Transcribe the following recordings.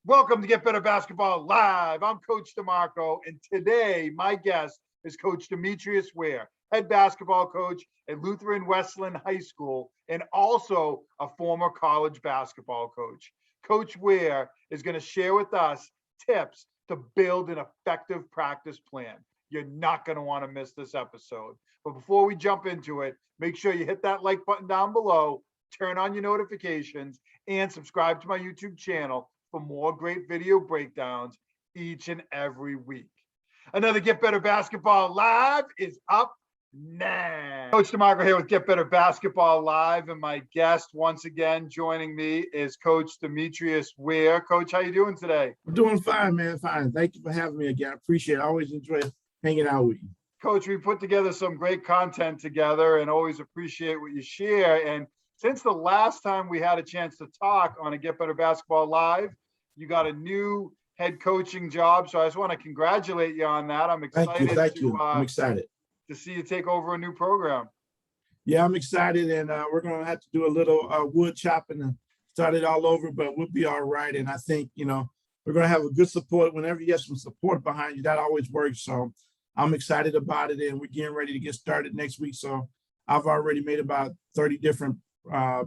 Welcome to Get Better Basketball Live. I'm Coach DeMarco, and today my guest is Coach Demetrius Ware, head basketball coach at Lutheran Westland High School and also a former college basketball coach. Coach Ware is going to share with us tips to build an effective practice plan. You're not going to want to miss this episode. But before we jump into it, make sure you hit that like button down below, turn on your notifications, and subscribe to my YouTube channel for more great video breakdowns each and every week. Another Get Better Basketball Live is up next. Coach DeMarco here with Get Better Basketball Live, and my guest once again joining me is Coach Demetrius Ware. Coach, how you doing today? I'm doing fine, man. Fine. Thank you for having me again. I appreciate it. I always enjoy hanging out with you. Coach, we put together some great content together and always appreciate what you share. And since the last time we had a chance to talk on a Get Better Basketball Live, you got a new head coaching job. So I just want to congratulate you on that. I'm excited. Thank you. I'm excited to see you take over a new program. Yeah, I'm excited. And we're going to have to do a little wood chopping and start it all over, but we'll be all right. And I think, we're going to have a good support. Whenever you have some support behind you, that always works. So I'm excited about it. And we're getting ready to get started next week. So I've already made about 30 different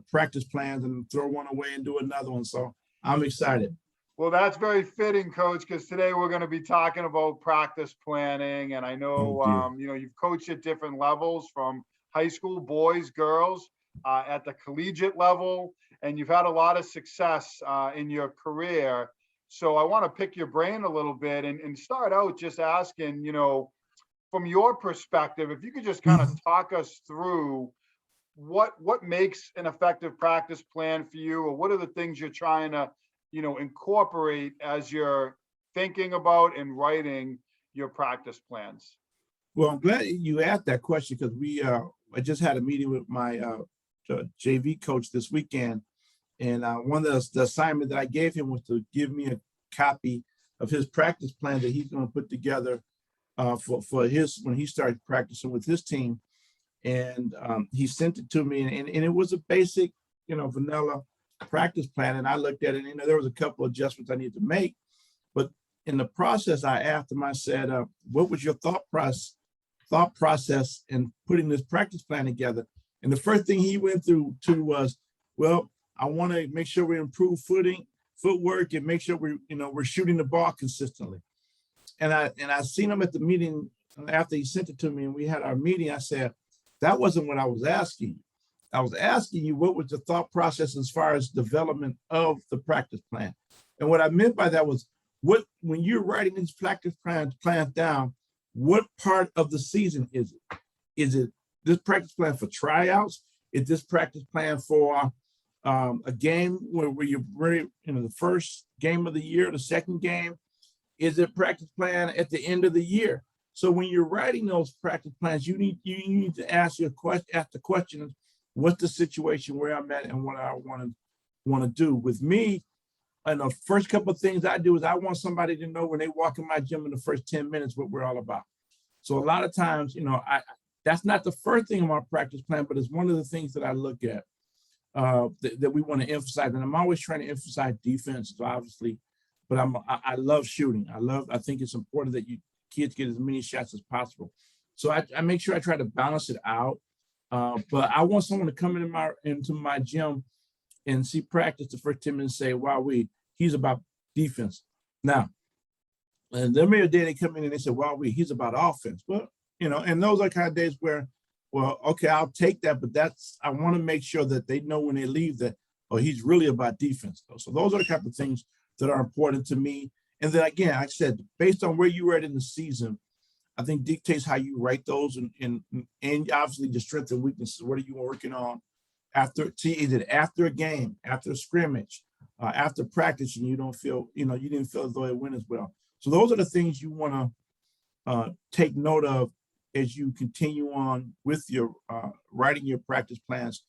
practice plans and throw one away and do another one. So I'm excited. Well, that's very fitting, Coach, because today we're going to be talking about practice planning. And I know, you've coached at different levels from high school, boys, girls, at the collegiate level, and you've had a lot of success in your career. So I want to pick your brain a little bit and start out just asking, from your perspective, if you could just kind of talk us through what makes an effective practice plan for you, or what are the things you're trying to incorporate as you're thinking about and writing your practice plans? Well, I'm glad you asked that question because I just had a meeting with my JV coach this weekend, and one of the assignment that I gave him was to give me a copy of his practice plan that he's going to put together for his when he started practicing with his team, and he sent it to me, and it was a basic, vanilla practice plan. And I looked at it, there was a couple of adjustments I needed to make, but in the process, I asked him, I said, what was your thought process in putting this practice plan together? And the first thing he went through was, well, I want to make sure we improve footwork and make sure we're shooting the ball consistently. And I seen him at the meeting after he sent it to me and we had our meeting. I said, that wasn't what I was asking you. I was asking you, what was the thought process as far as development of the practice plan? And what I meant by that was, when you're writing these practice plans down, what part of the season is it? Is it this practice plan for tryouts? Is this practice plan for a game where you're ready, the first game of the year, the second game? Is it practice plan at the end of the year? So when you're writing those practice plans, you need to ask the question, what's the situation where I'm at and what I want to do. With me, and the first couple of things I do is I want somebody to know when they walk in my gym in the first 10 minutes what we're all about. So a lot of times, that's not the first thing in my practice plan, but it's one of the things that I look at that we want to emphasize. And I'm always trying to emphasize defense, obviously, but I love shooting. I think it's important that kids get as many shots as possible. So I make sure I try to balance it out. But I want someone to come into my gym and see practice the first 10 minutes and say, wow, he's about defense. Now, and there may be a day they come in and they say, wow, he's about offense. Well, and those are kind of days where, well, okay, I'll take that, but I want to make sure that they know when they leave that, he's really about defense. So those are the type of things that are important to me. And then again, like I said, based on where you are at in the season, I think dictates how you write those and obviously the strengths and weaknesses. What are you working on is it after a game, after a scrimmage, after practice, and you don't feel, you didn't feel as though it went as well. So those are the things you want to take note of as you continue on with your writing your practice plans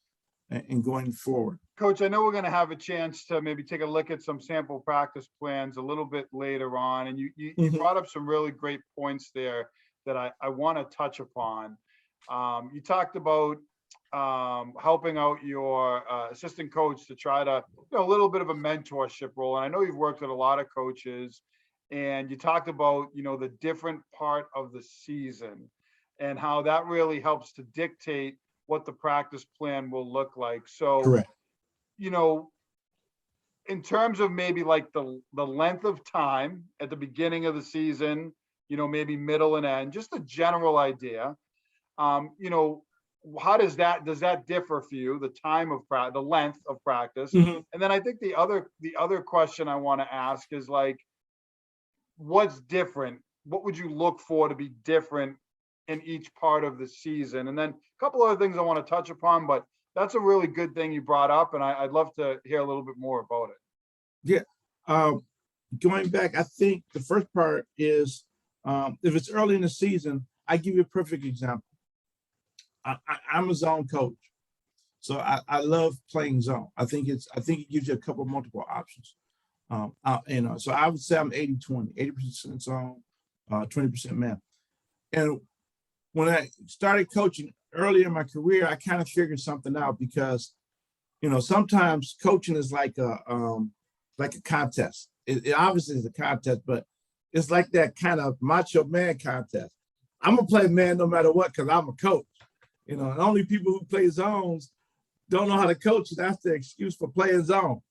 and going forward. Coach, I know we're going to have a chance to maybe take a look at some sample practice plans a little bit later on. And you brought up some really great points there that I want to touch upon. You talked about helping out your assistant coach to try to, a little bit of a mentorship role. And I know you've worked with a lot of coaches, and you talked about, the different part of the season and how that really helps to dictate what the practice plan will look like. So, Correct. In terms of maybe like the length of time at the beginning of the season, maybe middle and end, just a general idea. How does that differ for you? The time of the length of practice, Mhm. and then I think the other question I want to ask is like, what's different? What would you look for to be different in each part of the season? And then a couple other things I want to touch upon, but that's a really good thing you brought up, and I'd love to hear a little bit more about it. Yeah. Going back, I think the first part is if it's early in the season, I give you a perfect example. I'm a zone coach, so I love playing zone. I think it gives you a couple multiple options. So I would say I'm 80-20, 80% zone, 20% man. And when I started coaching early in my career, I kind of figured something out because, sometimes coaching is like a contest. It obviously is a contest, but it's like that kind of macho man contest. I'm gonna play man no matter what because I'm a coach. And only people who play zones don't know how to coach. That's the excuse for playing zone.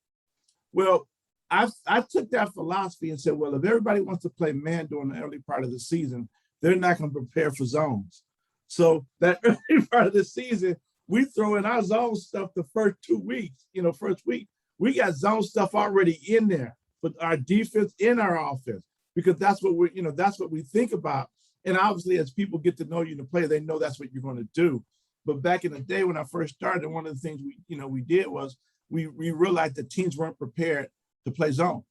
Well, I took that philosophy and said, well, if everybody wants to play man during the early part of the season, they're not going to prepare for zones. So that early part of the season, we throw in our zone stuff the first 2 weeks. First week, we got zone stuff already in there with our defense and our offense, because that's what that's what we think about. And obviously, as people get to know you and play, they know that's what you're going to do. But back in the day when I first started, one of the things we did was we realized that teams weren't prepared to play zone,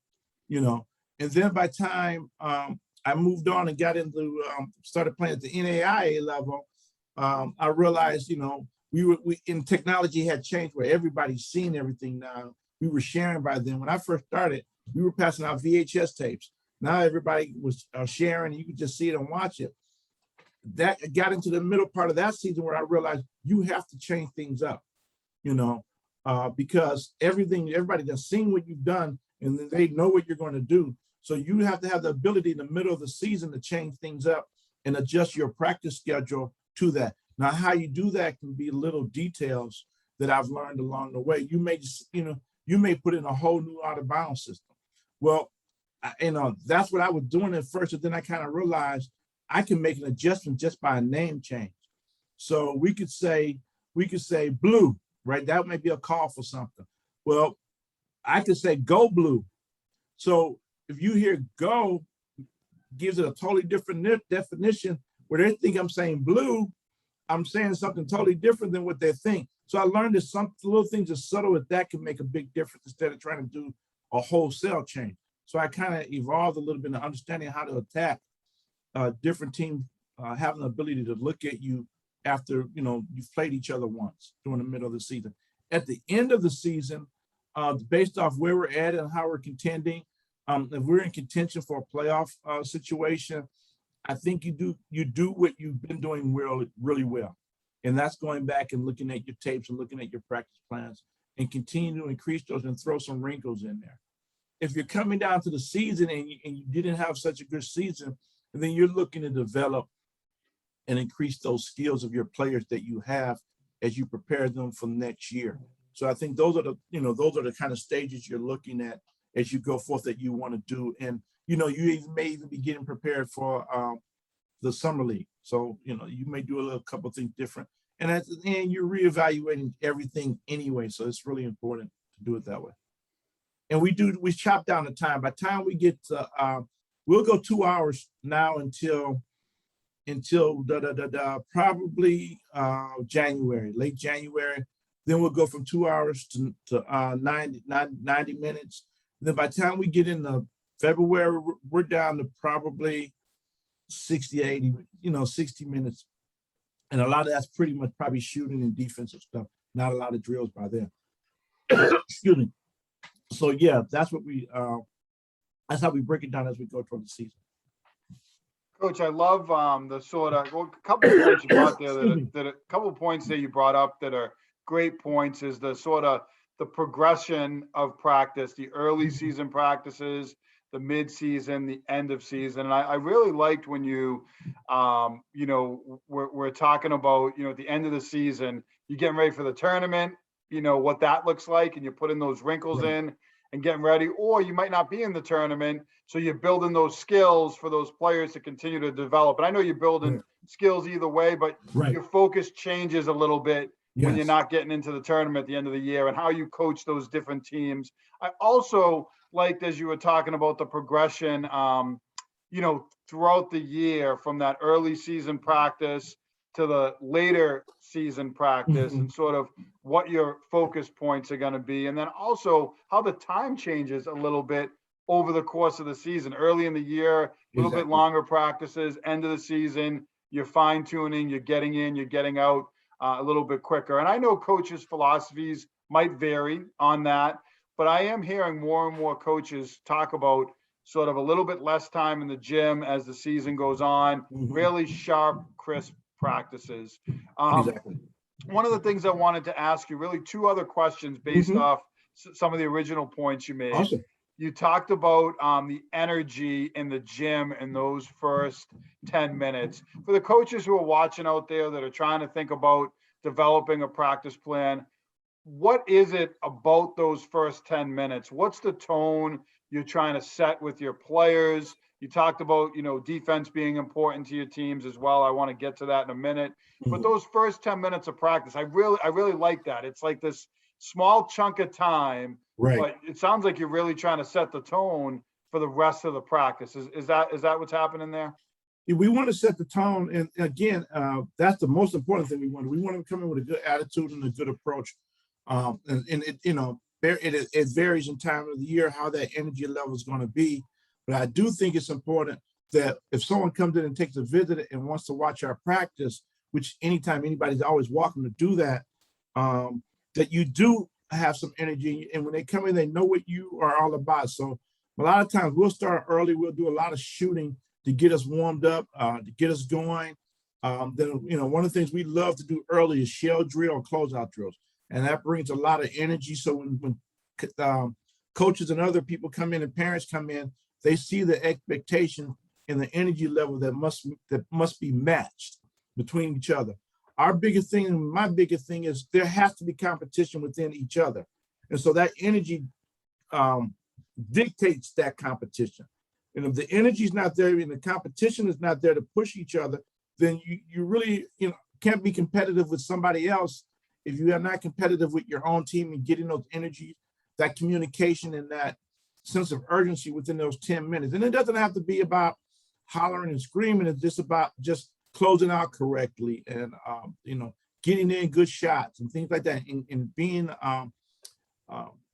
And then by the time I moved on and got into started playing at the NAIA level, I realized we in technology had changed where everybody's seeing everything now. We were sharing by then. When I first started, we were passing out VHS tapes. Now everybody was sharing, and you could just see it and watch it. That got into the middle part of that season where I realized you have to change things up, because everybody has seen what you've done, and then they know what you're going to do. So you have to have the ability in the middle of the season to change things up and adjust your practice schedule to that. Now, how you do that can be little details that I've learned along the way. You may just, you may put in a whole new out of bounds system. Well, that's what I was doing at first, and then I kind of realized I can make an adjustment just by a name change. So we could say blue, right? That may be a call for something. Well, I could say go blue. So if you hear go, gives it a totally different definition where they think I'm saying blue, I'm saying something totally different than what they think. So I learned that some little things as subtle as that can make a big difference instead of trying to do a wholesale change. So I kind of evolved a little bit in understanding how to attack different teams, having the ability to look at you after you've played each other once during the middle of the season. At the end of the season, based off where we're at and how we're contending, if we're in contention for a playoff situation, I think you do what you've been doing really well, and that's going back and looking at your tapes and looking at your practice plans and continue to increase those and throw some wrinkles in there. If you're coming down to the season and you didn't have such a good season, and then you're looking to develop and increase those skills of your players that you have as you prepare them for next year. So I think those are the kind of stages you're looking at as you go forth that you want to do. And, you may even be getting prepared for the summer league. So, you may do a couple of things different. And at the end, you're reevaluating everything anyway. So it's really important to do it that way. And we chop down the time. By the time we get to, we'll go 2 hours now until probably January, late January. Then we'll go from 2 hours to 90 minutes. Then by the time we get into February, we're down to probably 60, 80, 60 minutes. And a lot of that's pretty much probably shooting and defensive stuff. Not a lot of drills by then. Excuse me. So yeah, that's how we break it down as we go toward the season. Coach, I love the sort of a couple of points you brought there Excuse me. that a couple of points that you brought up that are great points is the sort of the progression of practice, the early season practices, the mid season, the end of season. And I really liked when you, we're talking about, at the end of the season, you're getting ready for the tournament, what that looks like, and you're putting those wrinkles Right. in and getting ready, or you might not be in the tournament. So you're building those skills for those players to continue to develop. And I know you're building Right. skills either way, but Right. your focus changes a little bit when you're Yes. not getting into the tournament at the end of the year and how you coach those different teams. I also liked, as you were talking about the progression, throughout the year from that early season practice to the later season practice Mhm. and sort of what your focus points are going to be. And then also how the time changes a little bit over the course of the season. Early in the year, a little bit Exactly. longer practices, end of the season, you're fine tuning, you're getting in, you're getting out a little bit quicker. And I know coaches' philosophies might vary on that, but I am hearing more and more coaches talk about sort of a little bit less time in the gym as the season goes on, Mhm. really sharp, crisp practices. Um, Exactly. one of the things I wanted to ask you, really two other questions based Mhm. off some of the original points you made. Awesome. You talked about the energy in the gym in those first 10 minutes. For the coaches who are watching out there that are trying to think about developing a practice plan, what is it about those first 10 minutes? What's the tone you're trying to set with your players? You talked about, defense being important to your teams as well. I want to get to that in a minute. But Mhm. those first 10 minutes of practice, I really like that. It's like this small chunk of time, Right. but it sounds like you're really trying to set the tone for the rest of the practice. Is that what's happening there? We want to set the tone, and again, that's the most important thing we want. We want to come in with a good attitude and a good approach. And it, it varies in time of the year how that energy level is going to be. But I do think it's important that if someone comes in and takes a visit and wants to watch our practice, which anytime anybody's always welcome to do that, that you do have some energy. And when they come in, they know what you are all about. So a lot of times we'll start early. We'll do a lot of shooting to get us warmed up, to get us going. Then, one of the things we love to do early is shell drill or closeout drills. And that brings a lot of energy. So when coaches and other people come in and parents come in, they see the expectation and the energy level that must be matched between each other. Our biggest thing, my biggest thing is there has to be competition within each other. And so that energy dictates that competition. And if the energy is not there and the competition is not there to push each other, then you really can't be competitive with somebody else if you are not competitive with your own team and getting those energies, that communication and that sense of urgency within those 10 minutes. And it doesn't have to be about hollering and screaming. It's just about just closing out correctly and getting in good shots and things like that, and being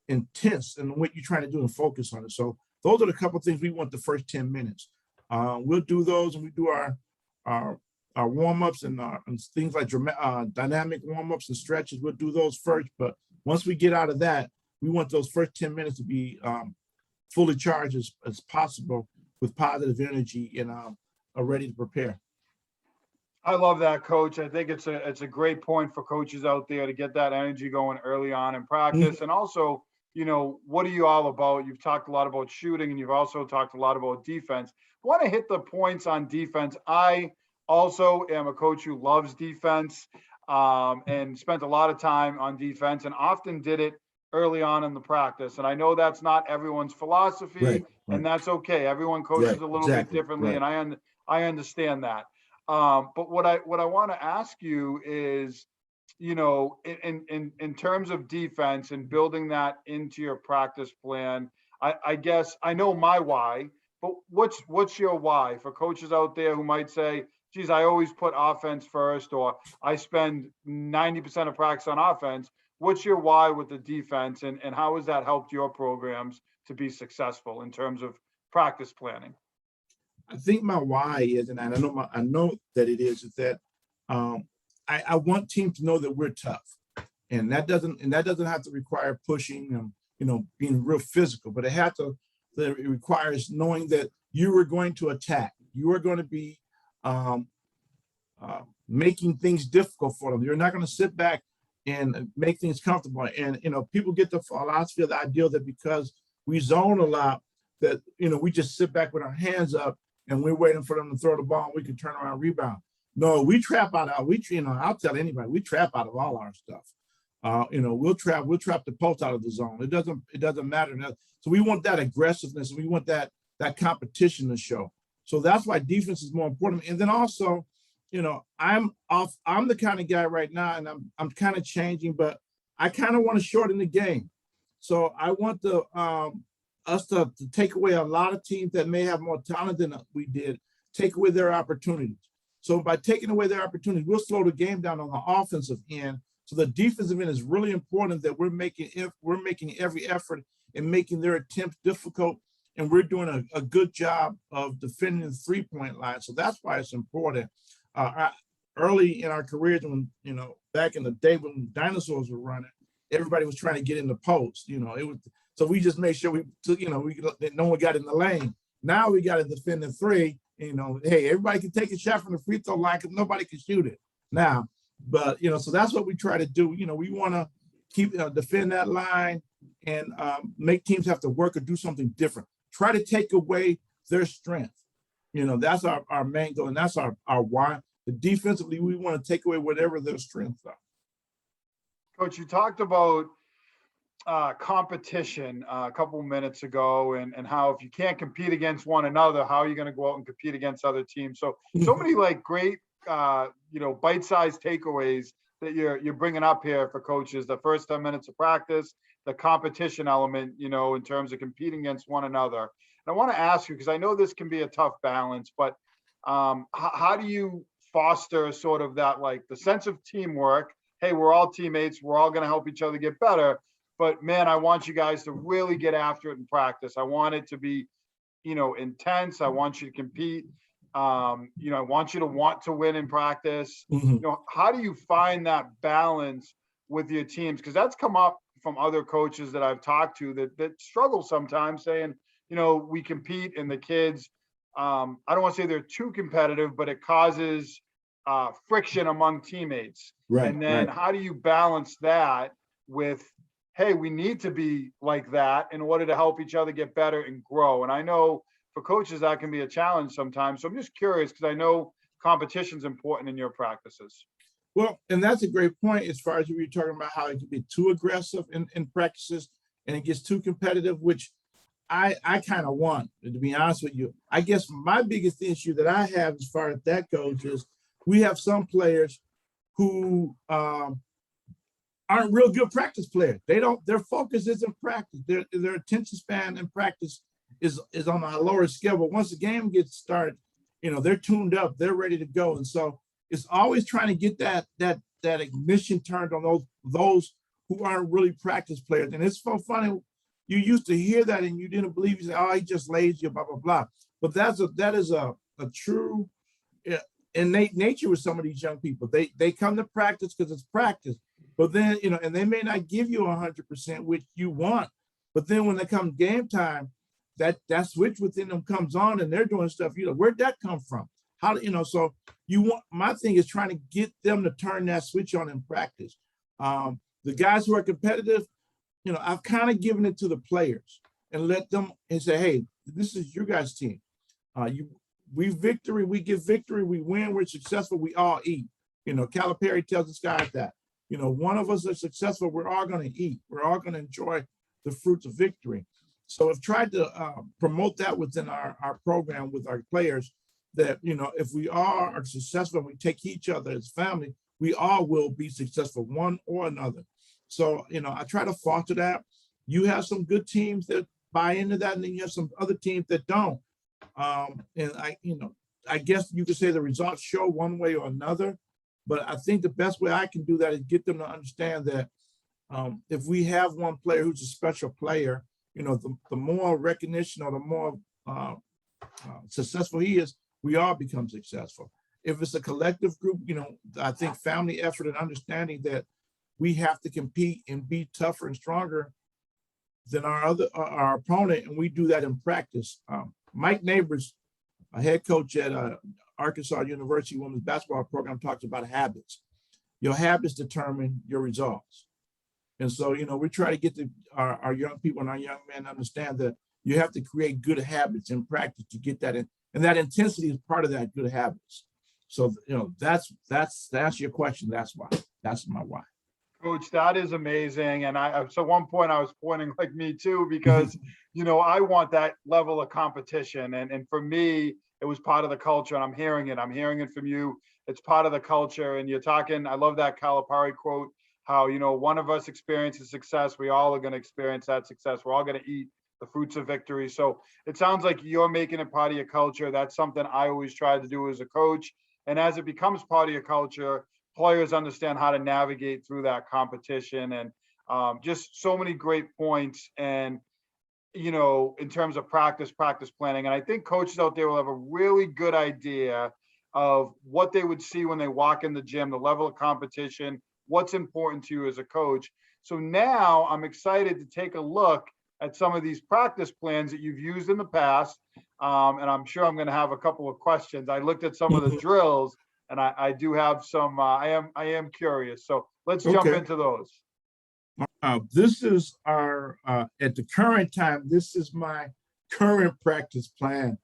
intense in what you're trying to do and focus on it. So those are the couple of things we want the first 10 minutes. We'll do those, and we do our warm-ups and things like dynamic warm-ups and stretches. We'll do those first, but once we get out of that, we want those first 10 minutes to be fully charged as possible with positive energy and are ready to prepare. I love that, Coach. I think it's a great point for coaches out there to get that energy going early on in practice. Mhm. And also, what are you all about? You've talked a lot about shooting, and you've also talked a lot about defense. I want to hit the points on defense. I also am a coach who loves defense, and spent a lot of time on defense, and often did it early on in the practice. And I know that's not everyone's Right, philosophy, and right, that's okay. Everyone coaches right, a little bit exactly, differently, right. and I understand that. But what I want to ask you is, in terms of defense and building that into your practice plan, I guess I know my why, but what's your why for coaches out there who might say, geez, I always put offense first, or I spend 90% of practice on offense. What's your why with the defense, and how has that helped your programs to be successful in terms of practice planning? I think my why is, and I know that it is that um, I want teams to know that we're tough, and that doesn't have to require pushing and being real physical, but it requires knowing that you were going to attack. You are going to be making things difficult for them. You're not going to sit back and make things comfortable. And, people get the philosophy of the ideal that because we zone a lot, that, we just sit back with our hands up and we're waiting for them to throw the ball and we can turn around and rebound. No, we trap out of, I'll tell anybody, we trap out of all our stuff. We'll trap the post out of the zone. It doesn't matter. So we want that aggressiveness. We want that competition to show. So that's why defense is more important. And then also, I'm the kind of guy right now, and I'm kind of changing, but I kind of want to shorten the game. So I want us to take away a lot of teams that may have more talent than we did, take away their opportunities. So by taking away their opportunities, we'll slow the game down on the offensive end. So the defensive end is really important, that we're making every effort in making their attempts difficult, and we're doing a good job of defending the three-point line. So that's why it's important. Early in our careers, when back in the day when dinosaurs were running, everybody was trying to get in the post. It was, so we just made sure no one got in the lane. Now we got to defend the three. Hey, everybody can take a shot from the free throw line because nobody can shoot it now. But so that's what we try to do. We want to keep defend that line and make teams have to work or do something different. Try to take away their strength. That's our main goal, and that's our why. The defensively, we want to take away whatever their strengths are. Coach, you talked about competition a couple minutes ago, and how if you can't compete against one another, how are you going to go out and compete against other teams? So many great bite-sized takeaways that you're bringing up here for coaches. The first 10 minutes of practice, the competition element, in terms of competing against one another. And I want to ask you, because I know this can be a tough balance, but how do you foster sort of that, the sense of teamwork? Hey, we're all teammates. We're all going to help each other get better. But man, I want you guys to really get after it in practice. I want it to be, intense. I want you to compete. I want you to want to win in practice. Mm-hmm. How do you find that balance with your teams? Because that's come up from other coaches that I've talked to that struggle sometimes, saying, we compete and the kids, I don't want to say they're too competitive, but it causes friction among teammates. Right. And then how do you balance that with, hey, we need to be like that in order to help each other get better and grow? And I know for coaches that can be a challenge sometimes. So I'm just curious, because I know competition's important in your practices. Well, and that's a great point as far as you were talking about how it can be too aggressive in practices and it gets too competitive, which I kind of want, to be honest with you. I guess my biggest issue that I have as far as that goes is we have some players who aren't real good practice players. Their focus isn't practice. Their attention span in practice is on a lower scale. But once the game gets started, they're tuned up, they're ready to go. And so it's always trying to get that ignition turned on those who aren't really practice players. And it's so funny. You used to hear that and you didn't believe. You say, "Oh, he just lazy," blah blah blah. But that is a true innate nature with some of these young people. They come to practice because it's practice. But then and they may not give you 100%, which you want. But then when they come game time, that switch within them comes on and they're doing stuff. Where'd that come from? How so you want, my thing is trying to get them to turn that switch on in practice. The guys who are competitive, I've kind of given it to the players and let them and say, hey, this is your guys' team. We give victory, we win, we're successful, we all eat. Calipari tells us guys that, one of us is successful, we're all going to eat. We're all going to enjoy the fruits of victory. So I've tried to promote that within our program with our players, that, if we are successful and we take each other as family, we all will be successful, one or another. So, I try to foster that. You have some good teams that buy into that, and then you have some other teams that don't. And I guess you could say the results show one way or another, but I think the best way I can do that is get them to understand that if we have one player who's a special player, the more recognition or the more successful he is, we all become successful. If it's a collective group, I think family effort and understanding that we have to compete and be tougher and stronger than our opponent, and we do that in practice. Mike Neighbors a head coach at Arkansas University women's basketball program talks about habits. Your habits determine your results. And so, we try to get our young people and our young men to understand that you have to create good habits in practice to get that in. And that intensity is part of that good habits. So, that's your question. That's why. That's my why. Coach, that is amazing. And so at one point I was pointing like me too, because, I want that level of competition. And for me, it was part of the culture, and I'm hearing it from you. It's part of the culture. And you're talking, I love that Calipari quote, how, one of us experiences success. We all are going to experience that success. We're all going to eat the fruits of victory. So it sounds like you're making it part of your culture. That's something I always try to do as a coach. And as it becomes part of your culture, players understand how to navigate through that competition. And just so many great points. And, in terms of practice planning. And I think coaches out there will have a really good idea of what they would see when they walk in the gym, the level of competition, what's important to you as a coach. So now I'm excited to take a look at some of these practice plans that you've used in the past. And I'm sure I'm going to have a couple of questions. I looked at some of the drills, and I do have some, I am curious. So let's jump into those. This is our, at the current time, this is my current practice plan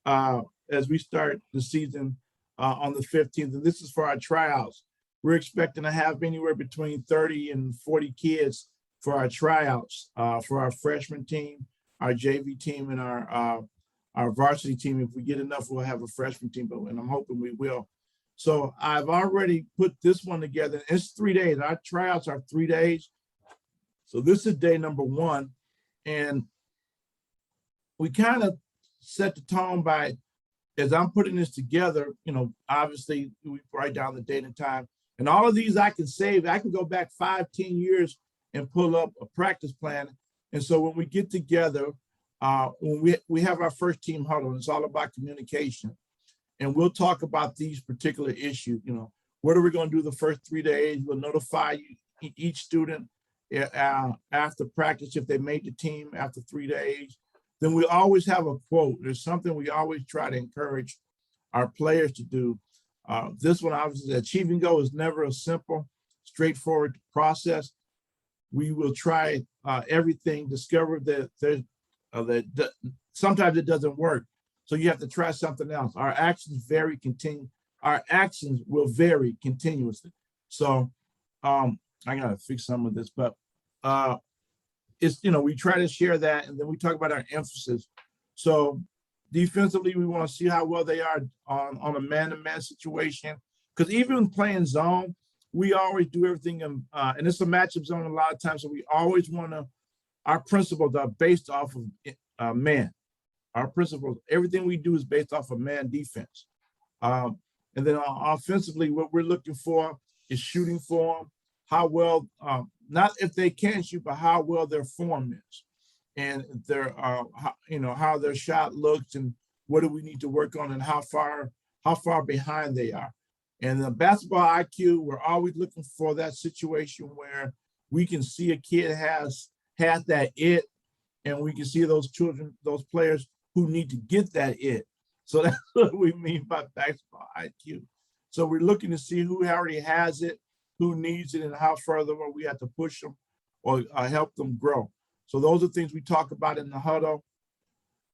as we start the season on the 15th. And this is for our tryouts. We're expecting to have anywhere between 30 and 40 kids for our tryouts, for our freshman team, our JV team, and our varsity team. If we get enough, we'll have a freshman team, and I'm hoping we will. So I've already put this one together. It's 3 days. Our tryouts are 3 days. So this is day number 1. And we kind of set the tone by, as I'm putting this together, obviously we write down the date and time. And all of these I can save. I can go back 5-10 years and pull up a practice plan. And so when we get together, when we have our first team huddle, it's all about communication. And we'll talk about these particular issues. What are we going to do the first 3 days? We'll notify each student after practice if they made the team after 3 days. Then we always have a quote. There's something we always try to encourage our players to do. This one, obviously, achieving goal is never a simple, straightforward process. We will try everything, discover that sometimes it doesn't work. So you have to try something else. Our actions will vary continuously. So I gotta fix some of this, but it's, we try to share that, and then we talk about our emphasis. So defensively, we want to see how well they are on a man-to-man situation. Because even playing zone, we always do everything and it's a matchup zone a lot of times. So we always want to, our principles are based off of man. Our principles, everything we do is based off of man defense. And then offensively, what we're looking for is shooting form, how well, not if they can shoot, but how well their form is, and their, how their shot looks, and what do we need to work on, and how far behind they are. And the basketball IQ, we're always looking for that situation where we can see a kid has that it, and we can see those children, those players who need to get that it. So that's what we mean by basketball IQ. So we're looking to see who already has it, who needs it, and how further we have to push them or help them grow. So those are things we talk about in the huddle,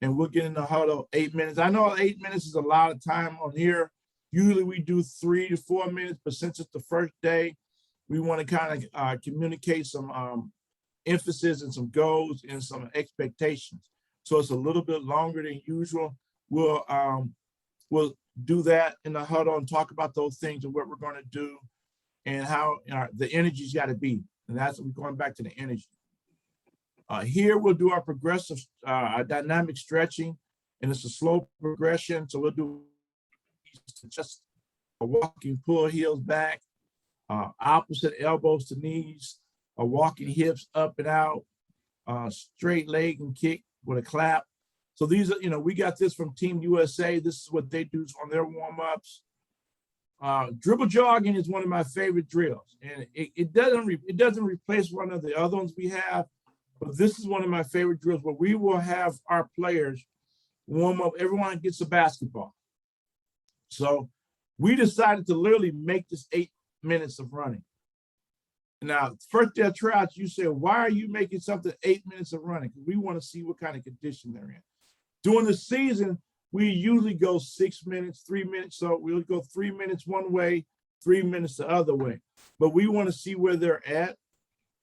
and we'll get in the huddle 8 minutes. I know 8 minutes is a lot of time on here. Usually we do 3 to 4 minutes, but since it's the first day, we want to kind of communicate some emphasis and some goals and some expectations. So it's a little bit longer than usual. We'll do that in the huddle and talk about those things and what we're going to do and how the energy's got to be. And that's, we're going back to the energy. Here we'll do our progressive, our dynamic stretching, and it's a slow progression. So we'll do just a walking pull heels back, opposite elbows to knees, a walking hips up and out, straight leg and kick with a clap. So these are, we got this from Team USA. This is what they do on their warm-ups. Dribble jogging is one of my favorite drills, and it doesn't replace one of the other ones we have, but this is one of my favorite drills where we will have our players warm up, everyone gets a basketball. So we decided to literally make this 8 minutes of running. Now, first day of tryouts, you said, why are you making something 8 minutes of running? Because we want to see what kind of condition they're in. During the season, we usually go 6 minutes, 3 minutes. So we'll go 3 minutes one way, 3 minutes the other way. But we want to see where they're at.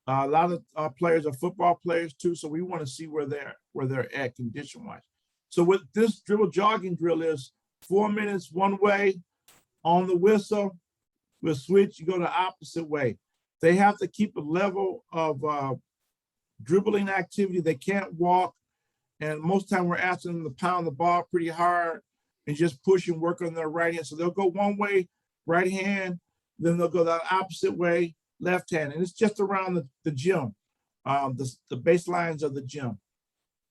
A lot of our players are football players too, so we want to see where they're at condition-wise. So what this dribble jogging drill is, 4 minutes one way. On the whistle, we'll switch, you go the opposite way. They have to keep a level of dribbling activity. They can't walk. And most time we're asking them to pound the ball pretty hard and just push and work on their right hand. So they'll go one way, right hand, then they'll go the opposite way, left hand. And it's just around the gym, the baselines of the gym.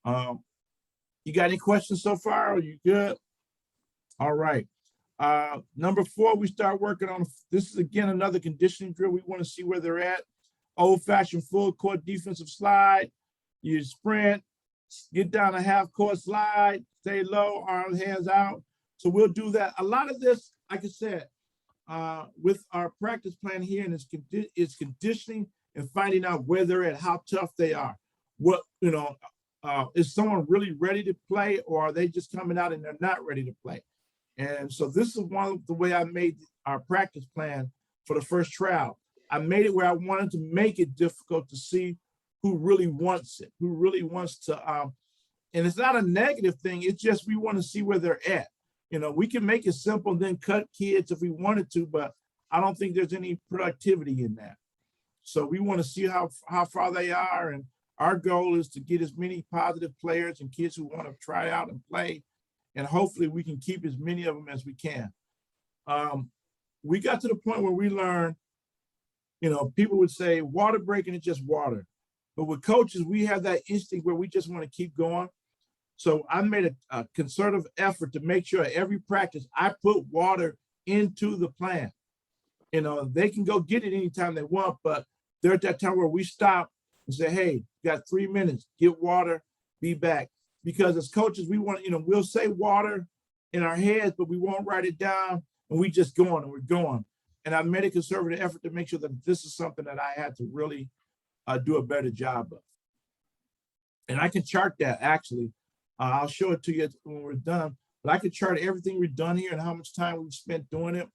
You got any questions so far? Are you good? All right. Number 4, we start working on, this is again another conditioning drill. We want to see where they're at. Old-fashioned full court defensive slide. You sprint, get down a half court slide, stay low, arms, hands out. So we'll do that. A lot of this, like I said, with our practice plan here, and it's conditioning and finding out where they're at, how tough they are. What, is someone really ready to play, or are they just coming out and they're not ready to play? And so this is one of the way I made our practice plan for the first trial. I made it where I wanted to make it difficult to see who really wants it, who really wants to, and it's not a negative thing. It's just, we want to see where they're at. We can make it simple and then cut kids if we wanted to, but I don't think there's any productivity in that. So we want to see how far they are. And our goal is to get as many positive players and kids who want to try out and play. And hopefully we can keep as many of them as we can. We got to the point where we learned, people would say water breaking is just water. But with coaches, we have that instinct where we just want to keep going. So I made a concerted effort to make sure every practice I put water into the plan. They can go get it anytime they want, but they're at that time where we stop and say, hey, you got 3 minutes, get water, be back. Because as coaches, we want, we'll say water in our heads, but we won't write it down, and we just going and we're going. And I made a conservative effort to make sure that this is something that I had to really do a better job of. And I can chart that actually. I'll show it to you when we're done, but I can chart everything we've done here and how much time we've spent doing it.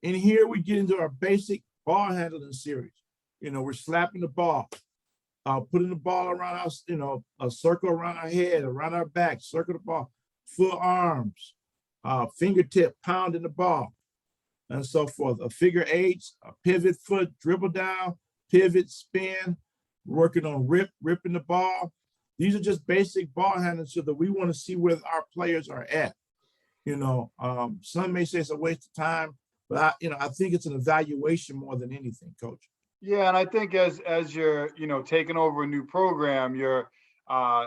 And here we get into our basic ball handling series. We're slapping the ball. Putting the ball around us, a circle around our head, around our back, circle the ball, full arms, fingertip pounding the ball, and so forth. A figure 8, a pivot foot, dribble down, pivot, spin, working on ripping the ball. These are just basic ball handling so that we want to see where our players are at. Some may say it's a waste of time, but I think it's an evaluation more than anything, Coach. Yeah, and I think as you're, taking over a new program, you're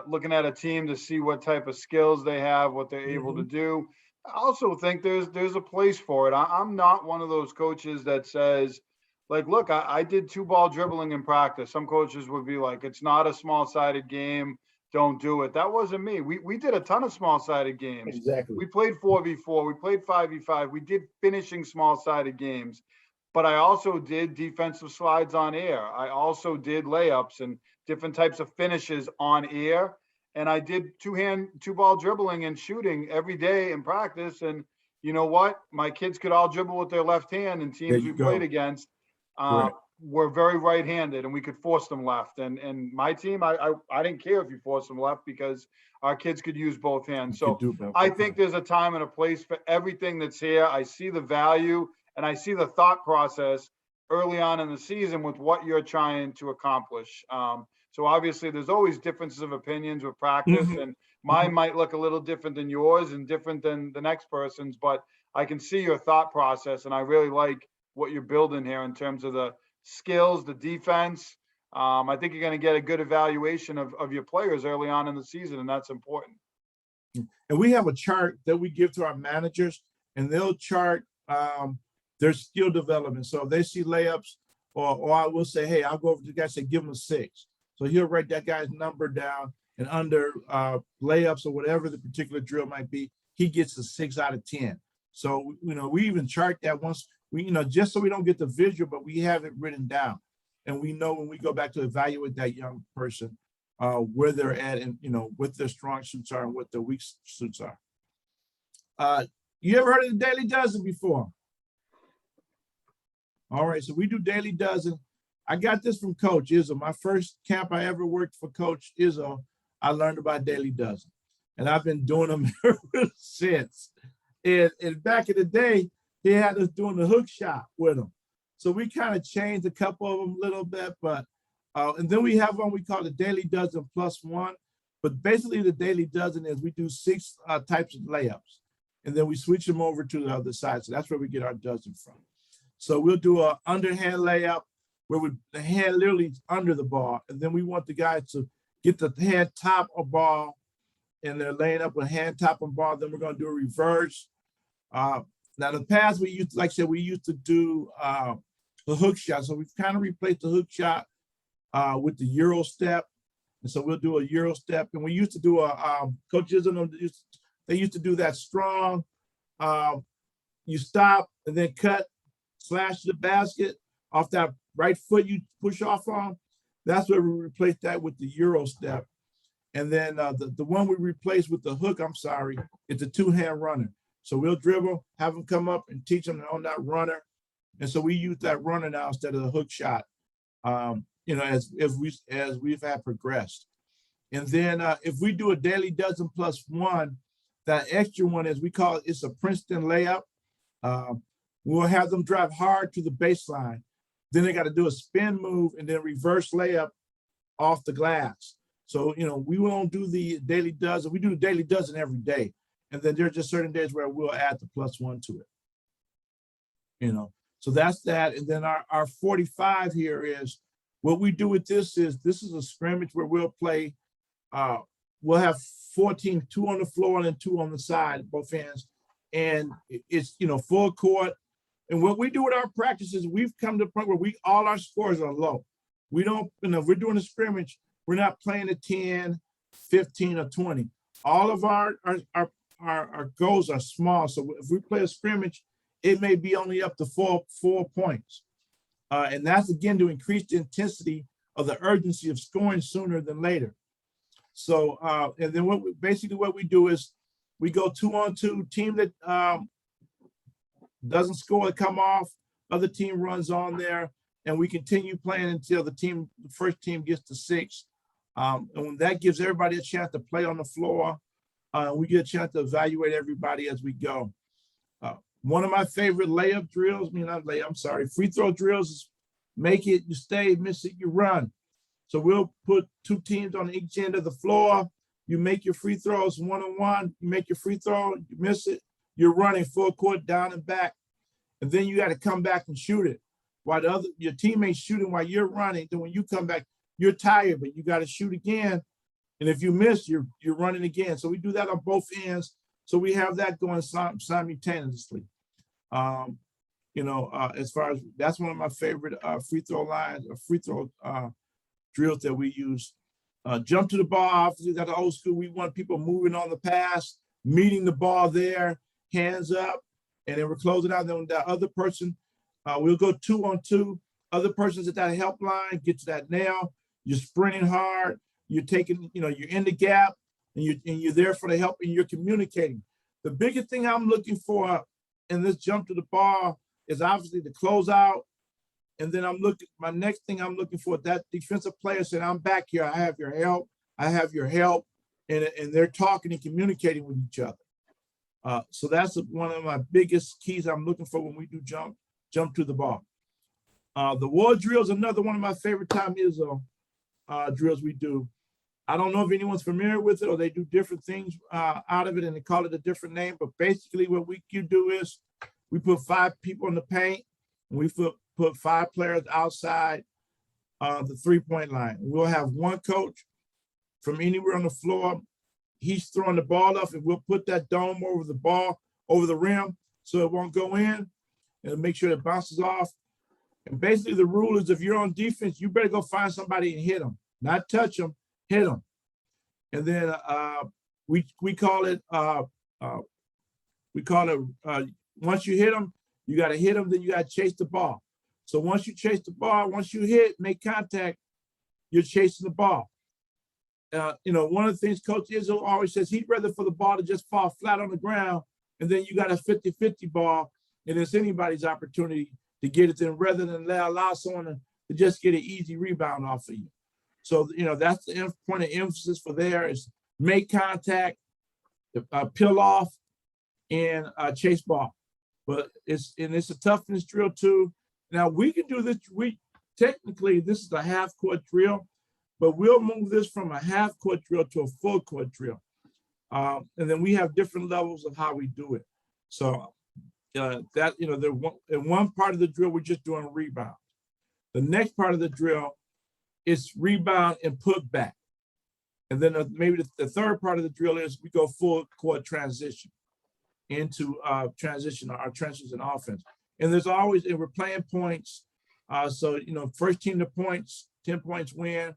looking at a team to see what type of skills they have, what they're able to do. I also think there's a place for it. I'm not one of those coaches that says, like, look, I did 2-ball dribbling in practice. Some coaches would be like, it's not a small-sided game, don't do it. That wasn't me. We did a ton of small-sided games. Exactly. We played 4v4, we played 5v5, we did finishing small-sided games. But I also did defensive slides on air. I also did layups and different types of finishes on air. And I did 2-ball dribbling and shooting every day in practice. And you know what? My kids could all dribble with their left hand, and teams we played against were very right-handed, and we could force them left. And my team, I didn't care if you forced them left because our kids could use both hands. So I think there's a time and a place for everything that's here. I see the value. And I see the thought process early on in the season with what you're trying to accomplish. So obviously there's always differences of opinions with practice, and mine might look a little different than yours and different than the next person's, but I can see your thought process, and I really like what you're building here in terms of the skills, the defense. I think you're going to get a good evaluation of your players early on in the season, and that's important. And we have a chart that we give to our managers, and they'll chart their skill development. So if they see layups, or I will say, hey, I'll go over to the guy and say, give him a 6. So he'll write that guy's number down, and under layups or whatever the particular drill might be, he gets a 6 out of 10. So, we even chart that once we, just so we don't get the visual, but we have it written down. And we know when we go back to evaluate that young person, where they're at and, what their strong suits are and what their weak suits are. You ever heard of the Daily Dozen before? All right, so we do Daily Dozen. I got this from Coach Izzo. My first camp I ever worked for Coach Izzo, I learned about Daily Dozen. And I've been doing them ever since. And back in the day, he had us doing the hook shot with them. So we kind of changed a couple of them a little bit, but and then we have one we call the Daily Dozen +1. But basically the Daily Dozen is we do 6 types of layups, and then we switch them over to the other side. So that's where we get our dozen from. So we'll do a underhand layup where the hand literally is under the ball, and then we want the guy to get the hand top of ball, and they're laying up with hand top and ball. Then we're going to do a reverse. Now in the past we used, like I said, we used to do the hook shot. So we've kind of replaced the hook shot with the Euro step. And so we'll do a Euro step. And we used to do coaches and they used to do that strong. You stop and then cut, slash the basket off that right foot you push off on. That's where we replaced that with the Euro step. And then the one we replaced with the hook, I'm sorry, it's a 2-hand runner. So we'll dribble, have them come up and teach them on that runner. And so we use that runner now instead of the hook shot, as we've had progressed. And then if we do a Daily Dozen +1, that extra one is, we call it's a Princeton layup. We'll have them drive hard to the baseline. Then they got to do a spin move and then reverse layup off the glass. So, we won't do the Daily Dozen. We do the Daily Dozen every day. And then there are just certain days where we'll add the +1 to it. So that's that. And then our 45 here is, what we do with this is a scrimmage where we'll play, we'll have 4 teams, 2 on the floor and then 2 on the side, both ends. And it's, full court. And what we do with our practices, we've come to the point where all our scores are low. We don't, if we're doing a scrimmage, we're not playing a 10, 15, or 20. All of our goals are small. So if we play a scrimmage, it may be only up to 4 points. And that's, again, to increase the intensity of the urgency of scoring sooner than later. So, and then what we do is we go 2-on-2, team that doesn't score, come off, other team runs on there, and we continue playing until the first team gets to 6. And when that gives everybody a chance to play on the floor, we get a chance to evaluate everybody as we go. One of my favorite layup drills, free throw drills is make it, you stay, miss it, you run. So we'll put 2 teams on each end of the floor. You make your free throws 1-on-1, you make your free throw, you miss it, you're running full court down and back. And then you got to come back and shoot it. While your teammates shooting while you're running, then when you come back, you're tired, but you got to shoot again. And if you miss, you're running again. So we do that on both ends. So we have that going simultaneously. As far as, that's one of my favorite free throw lines, or free throw drills that we use. Jump to the ball, obviously, that's the old school. We want people moving on the pass, meeting the ball there, hands up, and then we're closing out. Then that other person, we'll go 2-on-2. Other person's at that help line, get to that nail. You're sprinting hard. You're taking, you're in the gap, and you're there for the help, and you're communicating. The biggest thing I'm looking for in this jump to the ball is obviously the closeout. And then my next thing I'm looking for, that defensive player said, I'm back here. I have your help. I have your help. And they're talking and communicating with each other. So that's one of my biggest keys I'm looking for when we do jump to the ball. The wall drill is another one of my favorite drills we do. I don't know if anyone's familiar with it or they do different things out of it and they call it a different name. But basically what you do is we put 5 people in the paint and we put 5 players outside the 3-point line. We'll have one coach from anywhere on the floor. He's throwing the ball up and we'll put that dome over the ball, over the rim, so it won't go in, and make sure it bounces off. And basically the rule is if you're on defense, you better go find somebody and hit them, not touch them, hit them. And then we call it once you hit them, you got to hit them, then you got to chase the ball. So once you chase the ball, once you hit, make contact, you're chasing the ball. One of the things Coach Izzo always says, he'd rather for the ball to just fall flat on the ground, and then you got a 50-50 ball, and it's anybody's opportunity to get it in, rather than allow someone to just get an easy rebound off of you. So, that's the point of emphasis for there is make contact, peel off, and chase ball. But it's a toughness drill too. Now we can do this. Technically this is a half court drill, but we'll move this from a half court drill to a full court drill. And then we have different levels of how we do it. So in one part of the drill, we're just doing rebound. The next part of the drill is rebound and put back. And then maybe the third part of the drill is we go full court transition into our transition and offense. And there's always, and we're playing points. So, first team to points, 10 points win.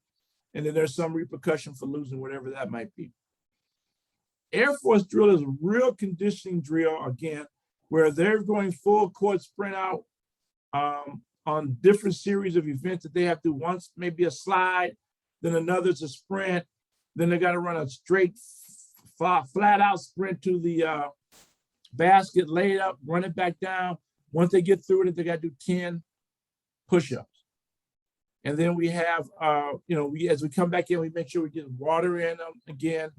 And then there's some repercussion for losing, whatever that might be. Air Force drill is a real conditioning drill, again, where they're going full court sprint out on different series of events that they have to. Once maybe a slide, then another's a sprint. Then they got to run a straight, flat out sprint to the basket, lay it up, run it back down. Once they get through it, they got to do 10 push-ups. And then we have, as we come back in, we make sure we get water in them again.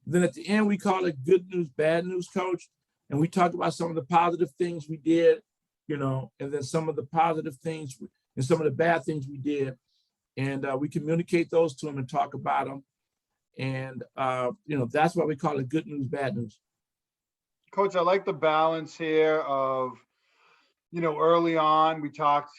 Then at the end, we call it good news, bad news, coach. And we talk about some of the positive things we did, and then some of the positive things and some of the bad things we did. And we communicate those to them and talk about them. And, that's why we call it good news, bad news. Coach, I like the balance here of, early on, we talked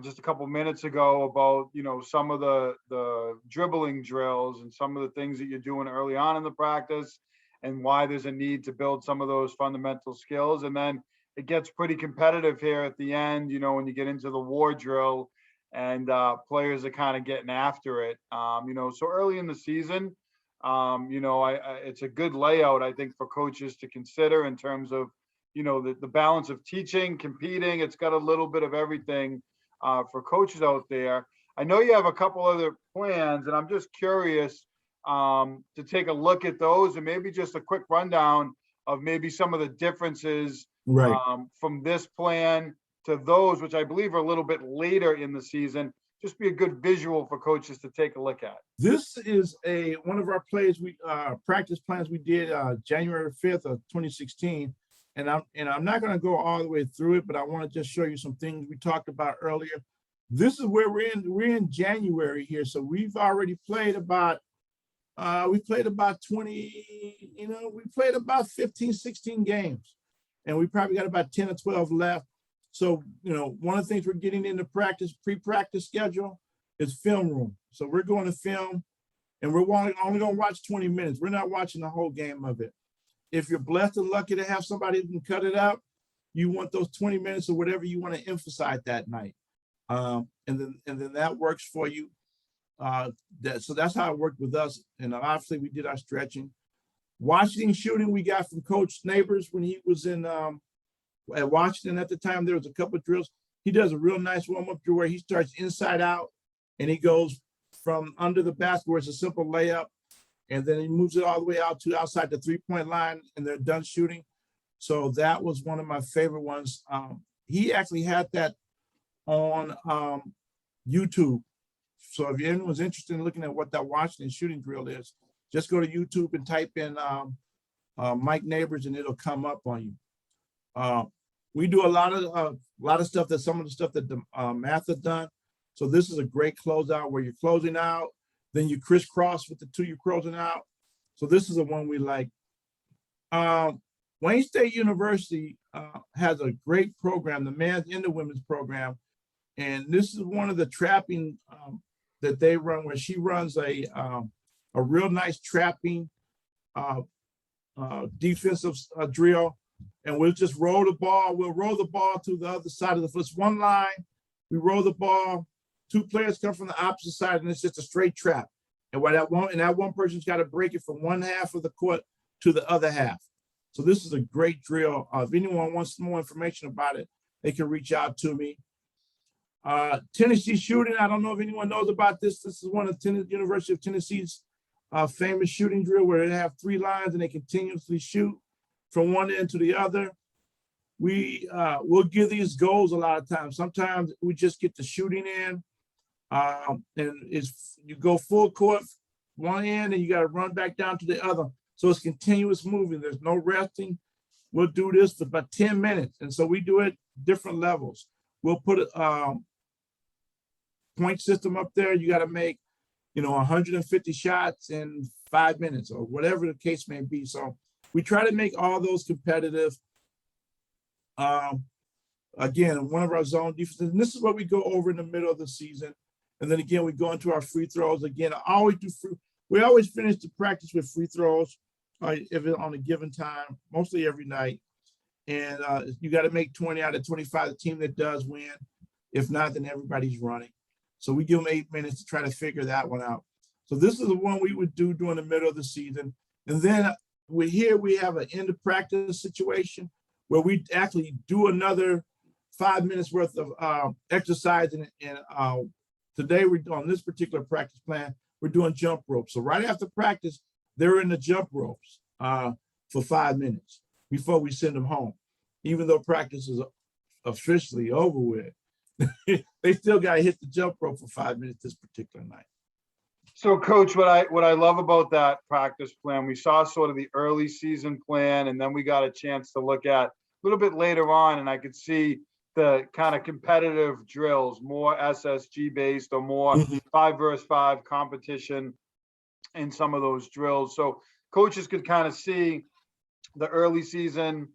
just a couple minutes ago about, some of the dribbling drills and some of the things that you're doing early on in the practice and why there's a need to build some of those fundamental skills. And then it gets pretty competitive here at the end, when you get into the war drill and players are kind of getting after it. So early in the season, it's a good layout, I think, for coaches to consider in terms of, the balance of teaching, competing. It's got a little bit of everything for coaches out there. I know you have a couple other plans, and I'm just curious to take a look at those and maybe just a quick rundown of maybe some of the differences from this plan to those, which I believe are a little bit later in the season. Just be a good visual for coaches to take a look at. This is one of our plays, practice plans we did January 5th of 2016. And I'm not going to go all the way through it, but I want to just show you some things we talked about earlier. This is where we're in January here. So we've already played about 20, we played about 15, 16 games, and we probably got about 10 or 12 left. So, one of the things we're getting into pre-practice schedule is film room. So we're going to film, and we're only going to watch 20 minutes. We're not watching the whole game of it. If you're blessed and lucky to have somebody who can cut it out, you want those 20 minutes or whatever you want to emphasize that night. And then that works for you. So that's how it worked with us. And obviously we did our stretching. Washington shooting we got from Coach Neighbors when he was in at Washington at the time. There was a couple of drills. He does a real nice warm-up drill where he starts inside out and he goes from under the basket where it's a simple layup. And then he moves it all the way out to outside the three-point line, and they're done shooting. So that was one of my favorite ones. He actually had that on YouTube. So if anyone's interested in looking at what that Washington shooting drill is, just go to YouTube and type in Mike Neighbors, and it'll come up on you. We do a lot of stuff that some of the stuff that the math have done. So this is a great closeout where you're closing out. Then you crisscross with the two you're closing out. So this is the one we like. Wayne State University has a great program, the men's and the women's program. And this is one of the trapping that they run, where she runs a real nice trapping defensive drill. And we'll just roll the ball. We'll roll the ball to the other side of the foot. It's one line. We roll the ball. Two players come from the opposite side, and it's just a straight trap. And that one person's got to break it from one half of the court to the other half. So this is a great drill. If anyone wants more information about it, they can reach out to me. Tennessee shooting. I don't know if anyone knows about this. This is one of University of Tennessee's famous shooting drill where they have 3 lines and they continuously shoot from one end to the other. We'll give these goals a lot of times. Sometimes we just get the shooting in, and you go full court one end and you got to run back down to the other. So it's continuous moving. There's no resting. We'll do this for about 10 minutes. And so we do it different levels. We'll put a point system up there. You got to make, 150 shots in 5 minutes or whatever the case may be. So we try to make all those competitive. Again, one of our zone defenses, and this is what we go over in the middle of the season. And then again, we go into our free throws. Again, we always finish the practice with free throws if it's on a given time, mostly every night. And you got to make 20 out of 25. The team that does win. If not, then everybody's running. So we give them 8 minutes to try to figure that one out. So this is the one we would do during the middle of the season. And then we have an end of practice situation where we actually do another 5 minutes worth of exercise. And today we're on this particular practice plan, we're doing jump ropes. So right after practice, they're in the jump ropes for 5 minutes before we send them home. Even though practice is officially over with, they still got to hit the jump rope for 5 minutes this particular night. So, Coach, what I love about that practice plan, we saw sort of the early season plan, and then we got a chance to look at a little bit later on, and I could see the kind of competitive drills, more SSG based or more 5 versus 5 competition in some of those drills. So coaches could kind of see the early season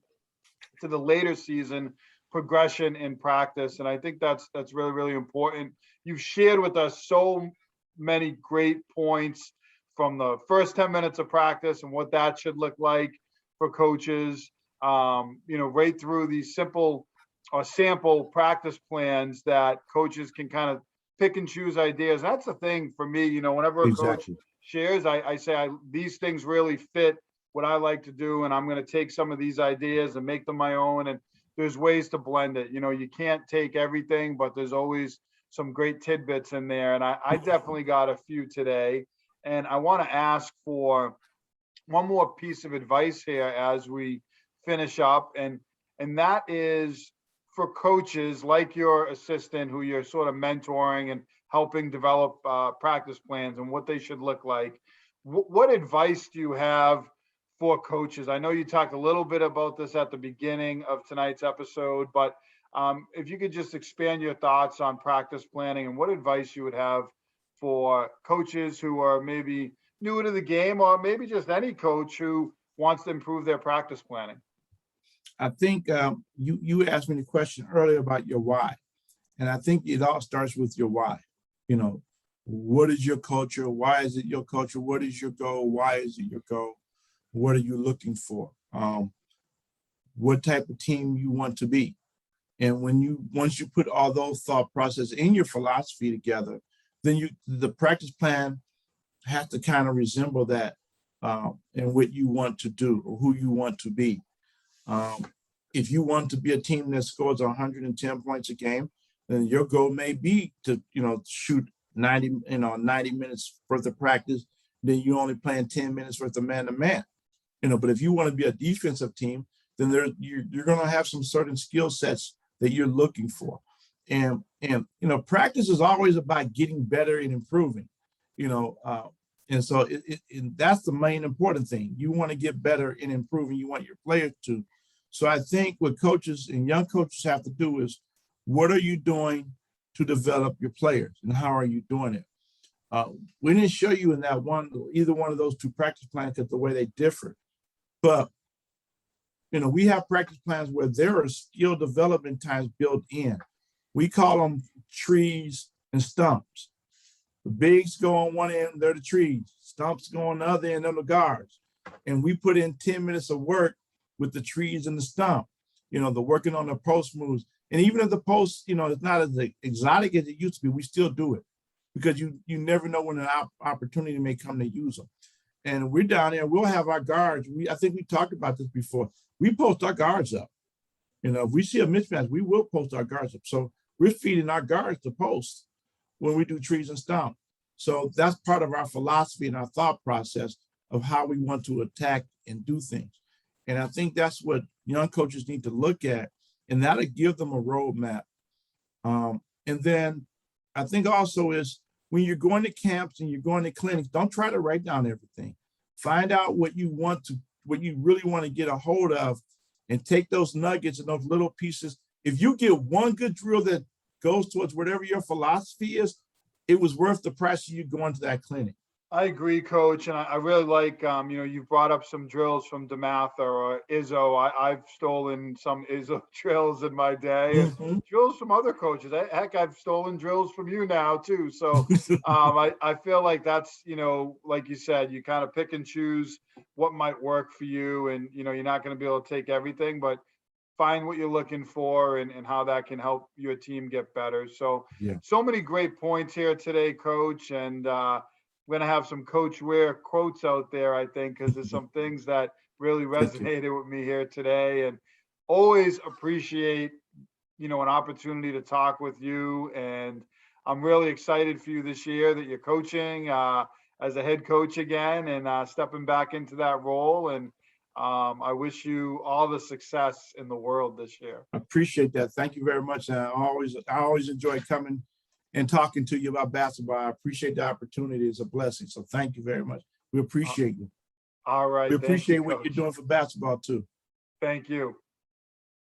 to the later season progression in practice. And I think that's really, really important. You've shared with us so many great points from the first 10 minutes of practice and what that should look like for coaches, right through these simple or sample practice plans that coaches can kind of pick and choose ideas. That's the thing for me, whenever a coach shares, I say these things really fit what I like to do, and I'm going to take some of these ideas and make them my own. And there's ways to blend it. You can't take everything, but there's always some great tidbits in there. And I definitely got a few today. And I want to ask for one more piece of advice here as we finish up. And that is for coaches like your assistant who you're sort of mentoring and helping develop practice plans and what they should look like. What advice do you have for coaches? I know you talked a little bit about this at the beginning of tonight's episode, but if you could just expand your thoughts on practice planning and what advice you would have for coaches who are maybe new to the game, or maybe just any coach who wants to improve their practice planning. I think you asked me the question earlier about your why. And I think it all starts with your why. What is your culture? Why is it your culture? What is your goal? Why is it your goal? What are you looking for? What type of team you want to be? And once you put all those thought processes in your philosophy together, then the practice plan has to kind of resemble that and what you want to do or who you want to be. If you want to be a team that scores 110 points a game, then your goal may be to shoot 90 minutes worth of practice. Then you only playing 10 minutes worth of man-to-man. But if you want to be a defensive team, then you're going to have some certain skill sets that you're looking for. And practice is always about getting better and improving, and so that's the main important thing. You want to get better and improving. You want your players to. So I think what coaches and young coaches have to do is, what are you doing to develop your players and how are you doing it? We didn't show you in that either one of those two practice plans because the way they differ. But, we have practice plans where there are skill development times built in. We call them trees and stumps. The bigs go on one end, they're the trees. Stumps go on the other end, they're the guards. And we put in 10 minutes of work with the trees and the stump, the working on the post moves. And even if the post, it's not as exotic as it used to be, we still do it. because you never know when an opportunity may come to use them. And we're down there, we'll have our guards. I think we talked about this before. We post our guards up. You know, if we see a mismatch, we will post our guards up. So we're feeding our guards to post when we do trees and stomp. So that's part of our philosophy and our thought process of how we want to attack and do things. And I think that's what young coaches need to look at, and that'll give them a roadmap. And then I think also is when you're going to camps and you're going to clinics, don't try to write down everything. Find out what you really want to get a hold of, and take those nuggets and those little pieces. If you get one good drill that goes towards whatever your philosophy is, it was worth the price of you going to that clinic. I agree, Coach, and I really like, you brought up some drills from DeMatha or Izzo. I've stolen some Izzo drills in my day, and drills from other coaches. Heck, I've stolen drills from you now too. So I feel like that's, like you said, you kind of pick and choose what might work for you, and you're not going to be able to take everything, but find what you're looking for and how that can help your team get better. So, so many great points here today, Coach, and we're going to have some Coach Ware quotes out there, I think, because there's some things that really resonated with me here today, and always appreciate, an opportunity to talk with you. And I'm really excited for you this year that you're coaching as a head coach again and stepping back into that role. And I wish you all the success in the world this year. I appreciate that. Thank you very much. I always enjoy coming and talking to you about basketball. I appreciate the opportunity. It's a blessing. So thank you very much. We appreciate you. All right. We appreciate what you're doing for basketball too. Thank you.